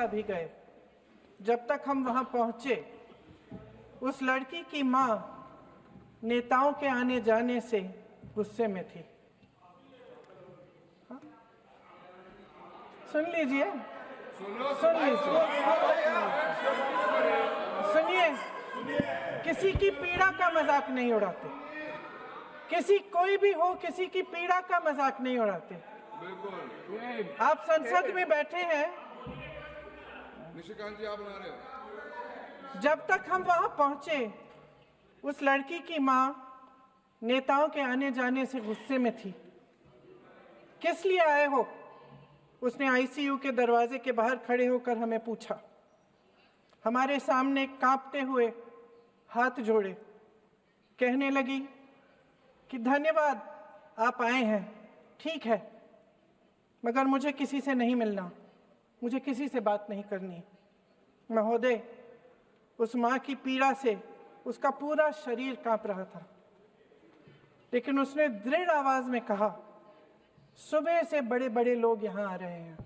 नेता भी गए। जब तक हम वहां पहुंचे, उस लड़की की मां नेताओं के आने जाने से गुस्से में थी। सुन लीजिए, सुनिए, किसी की पीड़ा का मजाक नहीं उड़ाते, कोई भी हो, किसी की पीड़ा का मजाक नहीं उड़ाते। आप संसद में बैठे हैं, निशिकांत जी आप बना रहे हो। जब तक हम वहां पहुंचे, उस लड़की की मां नेताओं के आने जाने से गुस्से में थी। किस लिए आए हो? उसने आईसीयू के दरवाजे के बाहर खड़े होकर हमें पूछा। हमारे सामने कांपते हुए हाथ जोड़े कहने लगी कि धन्यवाद, आप आए हैं, ठीक है, मगर मुझे किसी से नहीं मिलना, मुझे किसी से बात नहीं करनी। महोदय, उस मां की पीड़ा से उसका पूरा शरीर कांप रहा था, लेकिन उसने दृढ़ आवाज में कहा, सुबह से बड़े बड़े लोग यहां आ रहे हैं,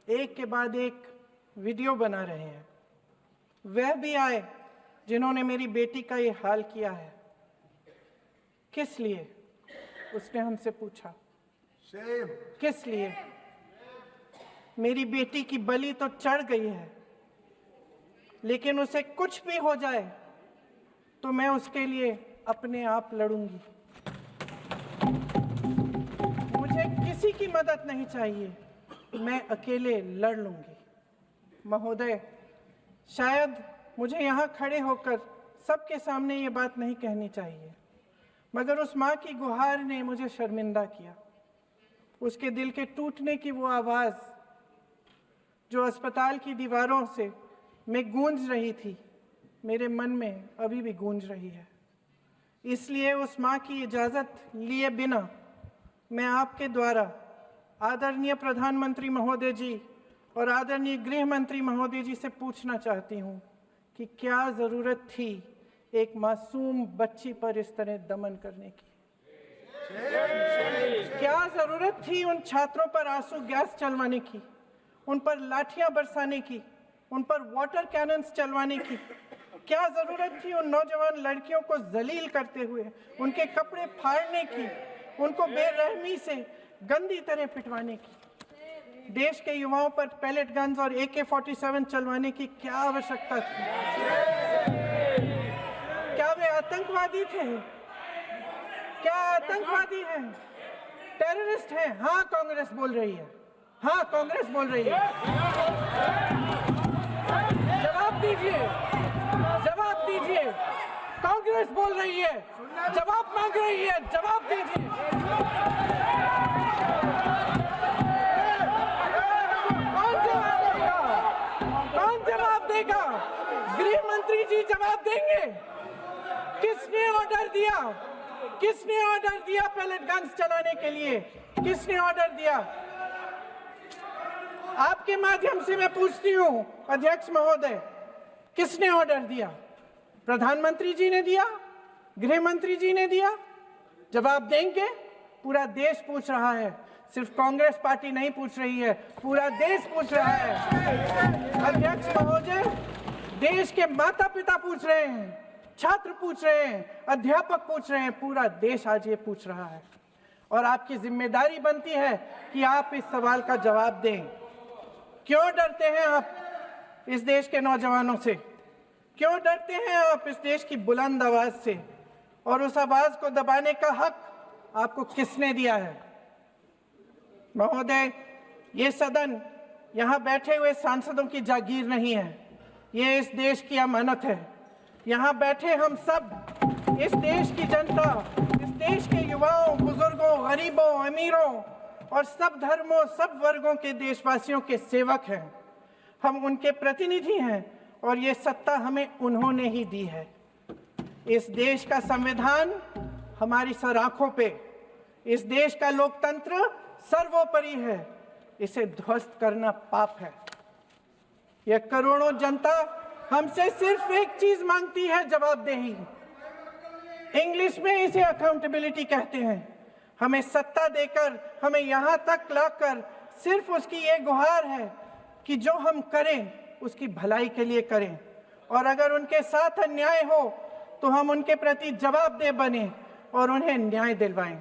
एक के बाद एक वीडियो बना रहे हैं। वह भी आए जिन्होंने मेरी बेटी का ये हाल किया है। किस लिए? उसने हमसे पूछा। किस लिए? मेरी बेटी की बलि तो चढ़ गई है, लेकिन उसे कुछ भी हो जाए तो मैं उसके लिए अपने आप लड़ूंगी। मुझे किसी की मदद नहीं चाहिए, मैं अकेले लड़ लूंगी। महोदय, शायद मुझे यहाँ खड़े होकर सबके सामने ये बात नहीं कहनी चाहिए, मगर उस माँ की गुहार ने मुझे शर्मिंदा किया। उसके दिल के टूटने की वो आवाज़ जो अस्पताल की दीवारों से में गूंज रही थी, मेरे मन में अभी भी गूंज रही है। इसलिए उस माँ की इजाज़त लिए बिना मैं आपके द्वारा आदरणीय प्रधानमंत्री महोदय जी और आदरणीय गृह मंत्री महोदय जी से पूछना चाहती हूँ कि क्या ज़रूरत थी एक मासूम बच्ची पर इस तरह दमन करने की? क्या ज़रूरत थी उन छात्रों पर आंसू गैस चलवाने की, उन पर लाठियां बरसाने की, उन पर वाटर कैनन्स चलवाने की? क्या ज़रूरत थी उन नौजवान लड़कियों को जलील करते हुए उनके कपड़े फाड़ने की, उनको बेरहमी से गंदी तरह पिटवाने की? देश के युवाओं पर पैलेट गन्स और AK-47 चलवाने की क्या आवश्यकता थी? क्या वे आतंकवादी थे? क्या आतंकवादी हैं? टेररिस्ट हैं? हाँ, कांग्रेस बोल रही है, हाँ, कांग्रेस बोल रही है। जवाब दीजिए, जवाब दीजिए। कांग्रेस बोल रही है, जवाब मांग रही है, जवाब दीजिए। कौन जवाब देगा? गृह मंत्री जी जवाब देंगे। किसने ऑर्डर दिया? किसने ऑर्डर दिया पैलेट गन्स चलाने के लिए? किसने ऑर्डर दिया? आपके माध्यम से मैं पूछती हूँ अध्यक्ष महोदय, किसने ऑर्डर दिया? प्रधानमंत्री जी ने दिया? गृह मंत्री जी ने दिया? जवाब देंगे? पूरा देश पूछ रहा है, सिर्फ कांग्रेस पार्टी नहीं पूछ रही है, पूरा देश पूछ रहा है। अध्यक्ष महोदय, देश के माता पिता पूछ रहे हैं, छात्र पूछ रहे हैं, अध्यापक पूछ रहे हैं, पूरा देश आज ये पूछ रहा है। और आपकी जिम्मेदारी बनती है कि आप इस सवाल का जवाब दें। क्यों डरते हैं आप इस देश के नौजवानों से? क्यों डरते हैं आप इस देश की बुलंद आवाज से? और उस आवाज को दबाने का हक आपको किसने दिया है? महोदय, ये सदन यहाँ बैठे हुए सांसदों की जागीर नहीं है, ये इस देश की अमानत है। यहाँ बैठे हम सब इस देश की जनता, इस देश के युवाओं, बुजुर्गों, गरीबों, अमीरों और सब धर्मों, सब वर्गों के देशवासियों के सेवक हैं। हम उनके प्रतिनिधि हैं और ये सत्ता हमें उन्होंने ही दी है। इस देश का संविधान हमारी सर आंखों पे, इस देश का लोकतंत्र सर्वोपरि है, इसे ध्वस्त करना पाप है। यह करोड़ों जनता हमसे सिर्फ एक चीज मांगती है, जवाबदेही। इंग्लिश में इसे अकाउंटेबिलिटी कहते हैं। हमें सत्ता देकर, हमें यहाँ तक लाकर सिर्फ उसकी ये गुहार है कि जो हम करें उसकी भलाई के लिए करें, और अगर उनके साथ अन्याय हो तो हम उनके प्रति जवाबदेह बने और उन्हें न्याय दिलवाएं।